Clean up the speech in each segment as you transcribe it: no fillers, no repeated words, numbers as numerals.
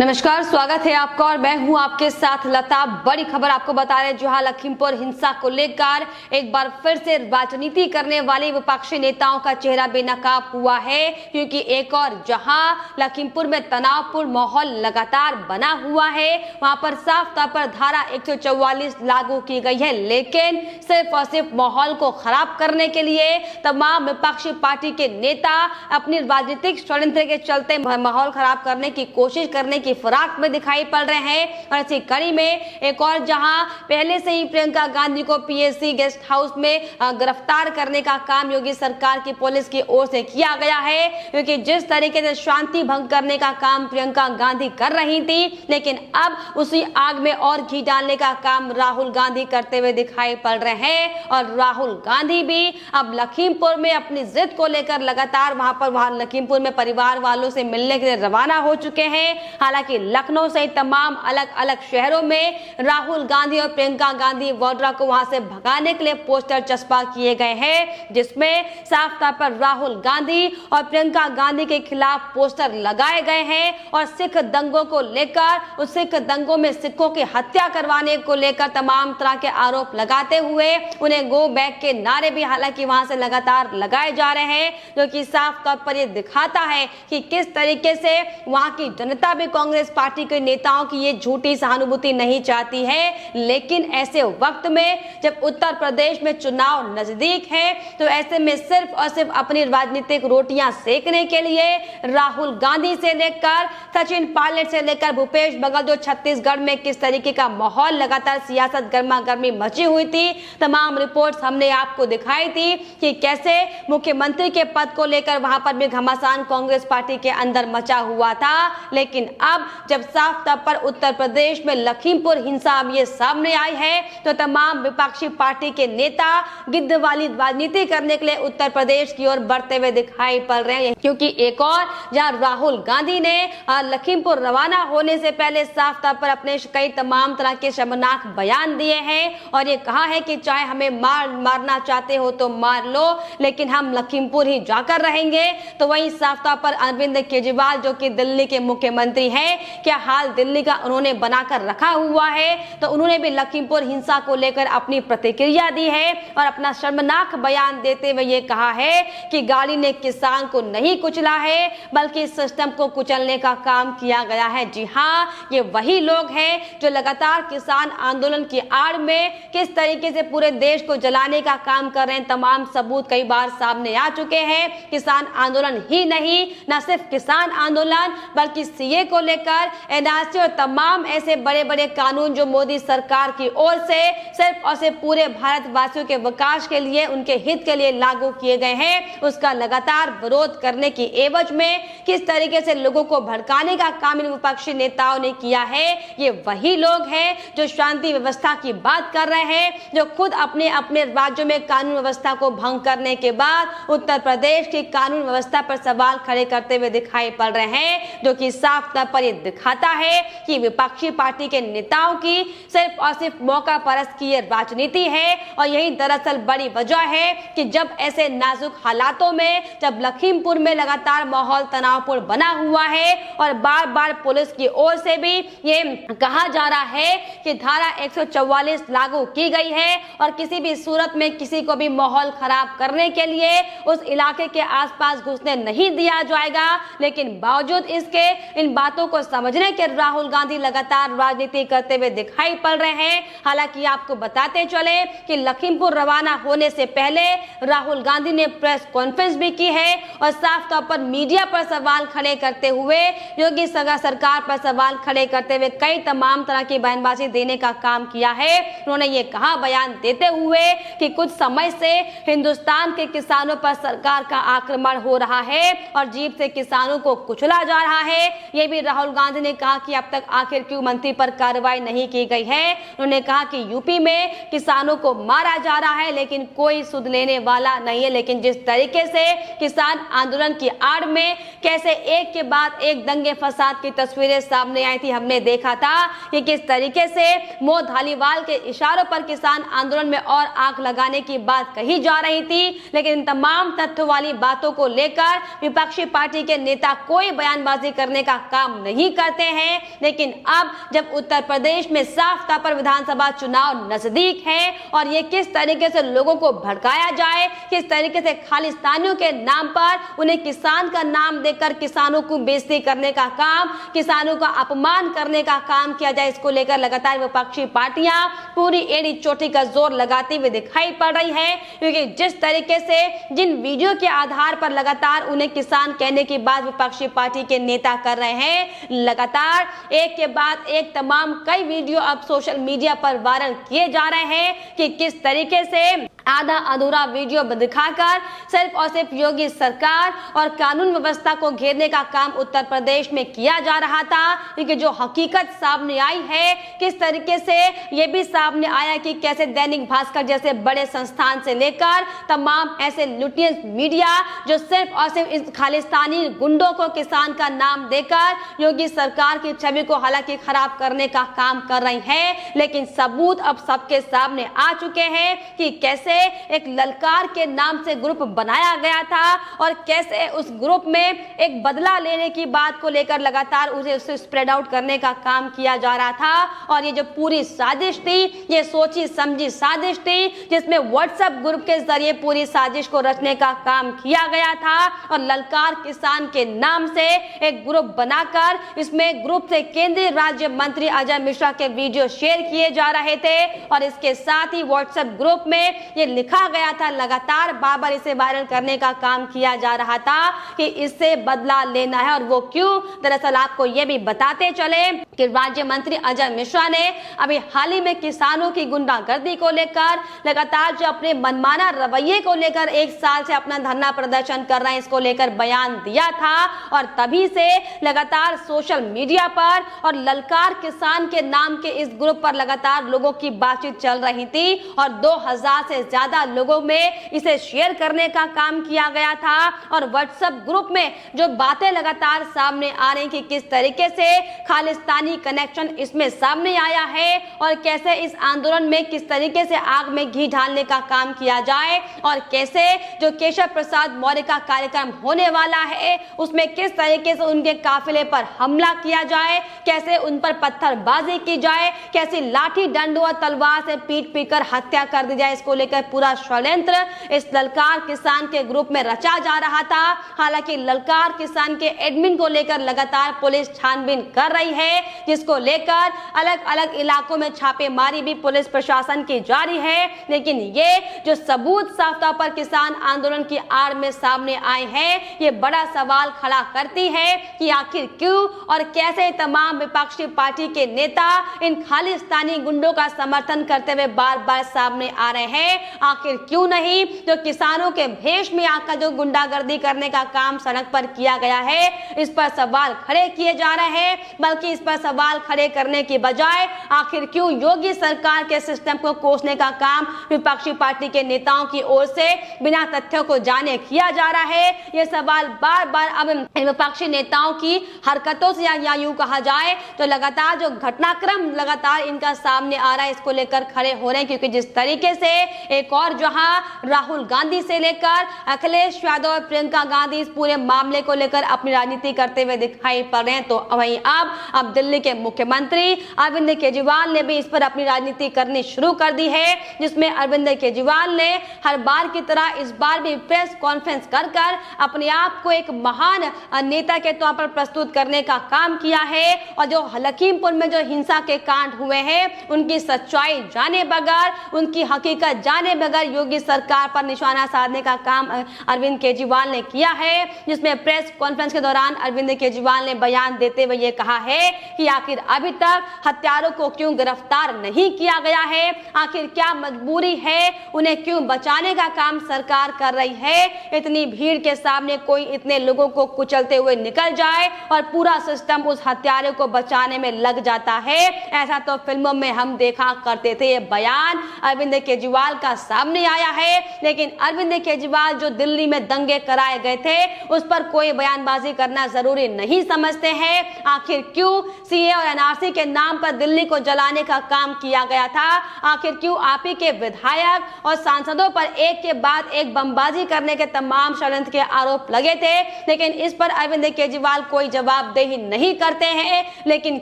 नमस्कार, स्वागत है आपका और मैं हूं आपके साथ लता। बड़ी खबर आपको बता रहे हैं, जहां लखीमपुर हिंसा को लेकर एक बार फिर से राजनीति करने वाले विपक्षी नेताओं का चेहरा बेनकाब हुआ है, क्योंकि एक और जहां लखीमपुर में तनावपूर्ण माहौल लगातार बना हुआ है, वहां पर साफ तौर पर धारा 144 लागू की गई है। लेकिन सिर्फ और सिर्फ माहौल को खराब करने के लिए तमाम विपक्षी पार्टी के नेता अपनी राजनीतिक षड्यंत्र के चलते माहौल खराब करने की कोशिश करने की फिराक में दिखाई पड़ रहे हैं। और इसी कड़ी में एक और जहां पहले से ही प्रियंका गांधी को पीएससी गेस्ट हाउस में गिरफ्तार करने का काम योगी सरकार की पुलिस की ओर से किया गया है, क्योंकि जिस तरीके से शांति भंग करने का काम प्रियंका गांधी कर रही थी, लेकिन अब उसी आग में और घी डालने का काम राहुल गांधी करते हुए दिखाई पड़ रहे हैं। और राहुल गांधी भी अब लखीमपुर में अपनी जिद को लेकर लगातार वहां लखीमपुर में परिवार वालों से मिलने के लिए रवाना हो चुके हैं। हालांकि लखनऊ सहित तमाम अलग अलग शहरों में राहुल गांधी और प्रियंका गांधी वाड्रा को वहां से भगाने के लिए पोस्टर चस्पा किए गए हैं, जिसमें साफ तौर पर राहुल गांधी और प्रियंका गांधी के खिलाफ पोस्टर लगाए गए हैं। और सिख दंगों को लेकर, उस सिख दंगों में सिखों की हत्या करवाने को लेकर तमाम तरह के आरोप लगाते हुए उन्हें गो बैक के नारे भी हालांकि वहां से लगातार लगाए जा रहे हैं, जो कि साफ तौर पर यह दिखाता है कि किस तरीके से वहां की जनता भी कांग्रेस पार्टी के नेताओं की ये झूठी सहानुभूति नहीं चाहती है। लेकिन ऐसे वक्त में जब उत्तर प्रदेश में चुनाव नजदीक है, तो ऐसे में सिर्फ और सिर्फ अपनी राजनीतिक रोटियां सेकने के लिए राहुल गांधी से लेकर सचिन पायलट से लेकर भूपेश बघेल, जो छत्तीसगढ़ में किस तरीके का माहौल लगातार सियासत गर्मा गर्मी मची हुई थी, तमाम रिपोर्ट्स हमने आपको दिखाई थी कि कैसे मुख्यमंत्री के पद को लेकर वहां पर भी घमासान कांग्रेस पार्टी के अंदर मचा हुआ था। लेकिन अब जब साफ तौर पर उत्तर प्रदेश में लखीमपुर हिंसा अब ये सामने आई है, तो तमाम विपक्षी पार्टी के नेता गिद्ध वाली राजनीति करने के लिए उत्तर प्रदेश की ओर बढ़ते हुए दिखाई पड़ रहे हैं। क्योंकि एक और जहां राहुल गांधी ने लखीमपुर रवाना होने से पहले साफ तौर पर अपने कई तमाम तरह के शर्मनाक बयान दिए हैं और ये कहा है कि चाहे हमें मारना चाहते हो तो मार लो, लेकिन हम लखीमपुर ही जाकर रहेंगे। तो वहीं साफ तौर पर अरविंद केजरीवाल, जो कि दिल्ली के मुख्यमंत्री हैं, क्या हाल दिल्ली का उन्होंने बनाकर रखा हुआ है, तो उन्होंने भी लखीमपुर हिंसा को लेकर अपनी प्रतिक्रिया दी है और अपना शर्मनाक बयान देते हुए ये कहा है कि गाड़ी ने किसान को नहीं कुचला है, बल्कि सिस्टम को कुचलने का काम किया गया है। जी हाँ, ये वही लोग हैं जो लगातार किसान आंदोलन की आड़ में किस तरीके से पूरे देश को जलाने का काम कर रहे हैं, तमाम सबूत कई बार सामने आ चुके हैं। किसान आंदोलन ही नहीं, न सिर्फ किसान आंदोलन, बल्कि सीए को लेकर एनआरसी और तमाम ऐसे बड़े बड़े कानून जो मोदी सरकार की ओर से सिर्फ और सिर्फ पूरे भारतवासियों के विकास के लिए, उनके हित के लिए लागू किए गए हैं, उसका लगातार विरोध करने की एवज में किस तरीके से लोगों को भड़काने का काम इन विपक्षी नेताओं ने किया है। ये वही लोग हैं जो शांति व्यवस्था की बात कर रहे हैं, जो खुद अपने अपने राज्यों में कानून व्यवस्था को भंग करने के बाद उत्तर प्रदेश की कानून व्यवस्था पर सवाल खड़े करते हुए दिखाई पड़ रहे हैं, जो कि साफ तौर पर यह दिखाता है कि विपक्षी पार्टी के नेताओं की सिर्फ और सिर्फ मौका परस्त की ये राजनीति है। और यही दरअसल बड़ी वजह है कि जब ऐसे नाजुक हालातों में, जब लखीमपुर में लगातार माहौल तनावपूर्ण बना हुआ है और बार बार पुलिस की ओर से भी ये कहा जा रहा है कि धारा 144 लागू की गई है और किसी भी सूरत में किसी को भी माहौल खराब करने के लिए उस इलाके के आसपास घुसने नहीं दिया जाएगा, लेकिन बावजूद इसके इन बातों को समझने के राहुल गांधी लगातार राजनीति करते हुए दिखाई पड़ रहे हैं। हालांकि आपको बताते चले कि लखीमपुर रवाना होने से पहले राहुल गांधी ने प्रेस कॉन्फ्रेंस भी की है और साफ तौर पर मीडिया पर सवाल खड़े करते हुए, योगी सरकार पर सवाल खड़े करते हुए कई तमाम तरह की बयानबाजी देने का काम किया है। उन्होंने ये कहा बयान देते हुए कि कुछ समय से हिंदुस्तान के किसानों पर सरकार का आक्रमण हो रहा है और जीप से किसानों को कुचला जा रहा है। ये भी राहुल गांधी ने कहा कि अब तक आखिर क्यों मंत्री पर कार्रवाई नहीं की गई है। उन्होंने कहा कि यूपी में किसानों को मारा जा रहा है, लेकिन कोई सुध लेने वाला नहीं है। लेकिन जिस तरीके से किसान आंदोलन की आड़ में कैसे एक के बाद एक दंगे फसाद की तस्वीरें सामने आई थी, हमने देखा था कि किस तरीके से मो धालीवाल के इशारों पर किसान आंदोलन में और आग लगाने की बात कही जा रही थी। लेकिन इन तमाम तथ्यों वाली बातों को लेकर विपक्षी पार्टी के नेता कोई बयानबाजी करने का काम नहीं नहीं करते हैं। लेकिन अब जब उत्तर प्रदेश में साफ तौर पर विधानसभा चुनाव नजदीक है और ये किस तरीके से लोगों को भड़काया जाए, किस तरीके से खालिस्तानियों के नाम पर उन्हें किसान का नाम देकर किसानों को बेइज्जती करने का काम, किसानों का अपमान करने का काम किया जाए, इसको लेकर लगातार विपक्षी पार्टियां पूरी एड़ी चोटी का जोर लगाती हुई दिखाई पड़ रही है। क्योंकि जिस तरीके से जिन वीडियो के आधार पर लगातार उन्हें किसान कहने की बात विपक्षी पार्टी के नेता कर रहे हैं, लगातार एक के बाद एक तमाम कई वीडियो अब सोशल मीडिया पर वायरल किए जा रहे हैं कि किस तरीके से आधा अधूरा वीडियो दिखाकर सिर्फ और सिर्फ योगी सरकार और कानून व्यवस्था को घेरने का काम उत्तर प्रदेश में किया जा रहा था। क्योंकि जो हकीकत सामने आई है, किस तरीके से ये भी सामने आया कि कैसे दैनिक भास्कर जैसे बड़े संस्थान से लेकर तमाम ऐसे लुटियंस मीडिया जो सिर्फ और सिर्फ इस खालिस्तानी गुंडों को किसान का नाम देकर योगी सरकार की छवि को हालांकि खराब करने का काम कर रही है। लेकिन सबूत अब सबके सामने आ चुके हैं कि कैसे एक ललकार के नाम से ग्रुप बनाया गया था और कैसे उस ग्रुप में एक बदला लेने की बात को लेकर लगातार उसे स्प्रेड आउट करने का काम किया जा रहा था। और ये जो पूरी साजिश थी, ये सोची समझी साजिश थी, जिसमें व्हाट्सएप ग्रुप के जरिए पूरी साजिश को रचने का काम किया गया था और ललकार किसान के नाम से एक ग्रुप बनाकर इसमें ग्रुप से केंद्रीय राज्य मंत्री अजय मिश्रा के वीडियो शेयर किए जा रहे थे। और इसके साथ ही व्हाट्सएप ग्रुप में ये लिखा गया था, लगातार बार-बार इसे वायरल करने का काम किया जा रहा था कि इससे बदला लेना है। और वो क्यों, दरअसल आपको ये भी बताते चले कि राज्य मंत्री अजय मिश्रा ने अभी हाल ही में किसानों की गुंडागर्दी को लेकर लगातार जो अपने मनमाना रवैये को लेकर एक साल से अपना धरना प्रदर्शन कर रहे हैं, इसको लेकर बयान दिया था। और तभी से लगातार सोशल मीडिया पर और ललकार किसान के नाम के इस ग्रुप पर लगातार लोगों की बातचीत चल रही थी और 2000 से ज्यादा लोगों में इसे शेयर करने का काम किया गया था। और व्हाट्सएप ग्रुप में जो बातें लगातार सामने आ रही कि किस तरीके से खालिस्तानी कनेक्शन इसमें सामने आया है और कैसे इस आंदोलन में किस तरीके से आग में घी डालने का काम किया जाए और कैसे जो केशव प्रसाद मौर्य का कार्यक्रम होने वाला है उसमें किस तरीके से उनके काफिले पर हमला किया जाए, कैसे उन पर पत्थरबाजी की जाए, कैसे लाठी डंडों और तलवार से पीट कर हत्या कर दी जाए, इसको लेकर पूरा षड्यंत्र इस ललकार किसान के ग्रुप में रचा जा रहा था। हालांकि ललकार किसान के एडमिन को लेकर लगातार पुलिस छानबीन कर रही है, जिसको लेकर अलग अलग इलाकों में छापेमारी भी पुलिस प्रशासन की जारी है। लेकिन ये जो सबूत साफ तौर पर किसान आंदोलन की आड़ में सामने आए हैं, ये बड़ा सवाल खड़ा करती है कि आखिर क्यों और कैसे तमाम विपक्षी पार्टी के नेता इन खालिस्तानी गुंडों का समर्थन करते हुए बार बार सामने आ रहे हैं। आखिर क्यों नहीं जो किसानों के भेष में आकर जो गुंडागर्दी करने का काम सड़क पर किया गया है, इस पर सवाल खड़े किए जा रहे हैं। बल्कि इस पर सवाल खड़े करने की बजाय आखिर क्यों योगी सरकार के सिस्टम को कोसने का काम विपक्षी पार्टी के नेताओं की ओर से बिना तथ्यों को जाने किया जा रहा है, ये सवाल बार बार अब विपक्षी नेताओं की हरकतों से या यूं कहा जाए तो लगातार जो घटनाक्रम लगातार इनका सामने आ रहा है, इसको लेकर खड़े हो रहे हैं। क्योंकि जिस तरीके से एक और जहां राहुल गांधी से लेकर अखिलेश यादव और प्रियंका गांधी इस पूरे मामले को लेकर अपनी राजनीति करते हुए दिखाई पड़ रहे हैं, तो वहीं अब दिल्ली के मुख्यमंत्री अरविंद केजरीवाल ने भी इस पर अपनी राजनीति करनी शुरू कर दी है। जिसमें अरविंद केजरीवाल ने हर बार की तरह इस बार भी प्रेस कॉन्फ्रेंस कर अपने आप को एक महान नेता के तौर पर प्रस्तुत करने का काम किया है। और जो लखीमपुर में जो हिंसा के कांड हुए हैं, उनकी सच्चाई जाने बगैर, उनकी हकीकत जाने बगैर योगी सरकार पर निशाना साधने का काम अरविंद केजरीवाल ने किया है। जिसमें प्रेस कॉन्फ्रेंस के दौरान अरविंद केजरीवाल ने बयान देते हुए ये कहा है कि आखिर अभी तक हत्यारों को क्यों गिरफ्तार नहीं किया गया है, आखिर क्या मजबूरी है, उन्हें क्यों बचाने का काम सरकार कर रही है। इतनी भीड़ के सामने कोई इतने लोगों को कुचलते हुए निकल जाए और पूरा सिस्टम उस हत्यारे को बचाने में लग जाता है, ऐसा तो फिल्मों में हम देखा करते थे। ये बयान अरविंद केजरीवाल का सामने आया है। लेकिन अरविंद केजरीवाल जो दिल्ली में दंगे कराए गए थे उस पर कोई बयानबाजी करना जरूरी नहीं समझते हैं। आखिर क्यों सीए और एनआरसी के नाम पर दिल्ली को जलाने का काम किया गया था? आखिर क्यों आप ही के विधायक और सांसदों पर एक के बाद एक बमबाजी करने के तमाम षड्यंत्र के आरोप लगे थे? लेकिन इस पर अरविंद केजरीवाल कोई जवाबदेही नहीं करते हैं। लेकिन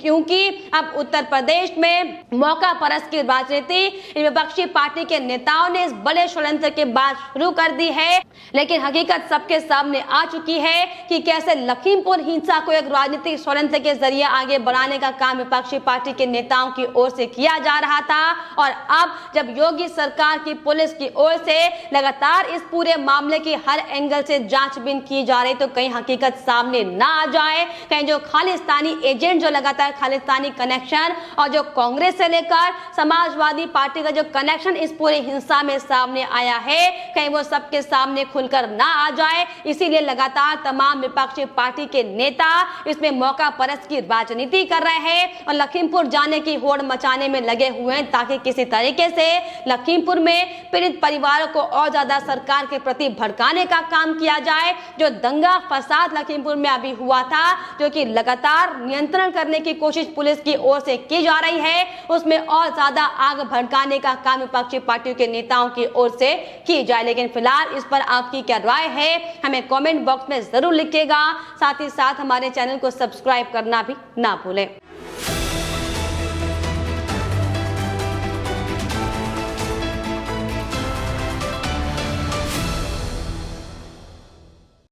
क्योंकि अब उत्तर प्रदेश में मौका परस्त की राजनीति विपक्षी पार्टी के नेताओं ने इस बड़े षड्यंत्र के बाद शुरू कर दी है। लेकिन हकीकत सबके सामने आ चुकी है कि कैसे लखीमपुर हिंसा को एक राजनीतिक षड्यंत्र के जरिए आगे बढ़ाने का काम विपक्षी पार्टी के नेताओं की ओर से किया जा रहा था। और अब जब योगी सरकार की पुलिस की ओर से लगातार इस पूरे मामले की हर एंगल से जांचबीन की जा रही, तो कहीं हकीकत सामने ना आ जाए, कहीं जो खालिस्तानी एजेंट जो लगातार खालिस्तानी कनेक्शन और जो कांग्रेस से लेकर समाजवादी पार्टी का जो कनेक्शन इस पूरे हिंसा में सामने आया है, कहीं वो सबके सामने खुलकर ना आ जाए। इसीलिए लगातार तमाम विपक्षी पार्टी के नेता इसमें मौका परस्त की राजनीति कर रहे हैं और लखीमपुर जाने की होड़ मचाने में लगे हुए हैं, ताकि किसी तरीके से लखीमपुर में पीड़ित परिवारों को और ज्यादा सरकार के प्रति भड़काने का काम किया जाए। जो दंगा फसाद लखीमपुर में अभी हुआ था, जो कि लगातार नियंत्रण करने की कोशिश पुलिस की ओर से की जा रही है, उसमें और ज्यादा आग भड़काने का काम विपक्षी पार्टियों के नेताओं की ओर से की जाए। लेकिन फिलहाल इस पर आपकी क्या राय है, हमें कमेंट बॉक्स में जरूर लिखिएगा। साथ ही साथ हमारे चैनल को सब्सक्राइब करना भी ना भूलें।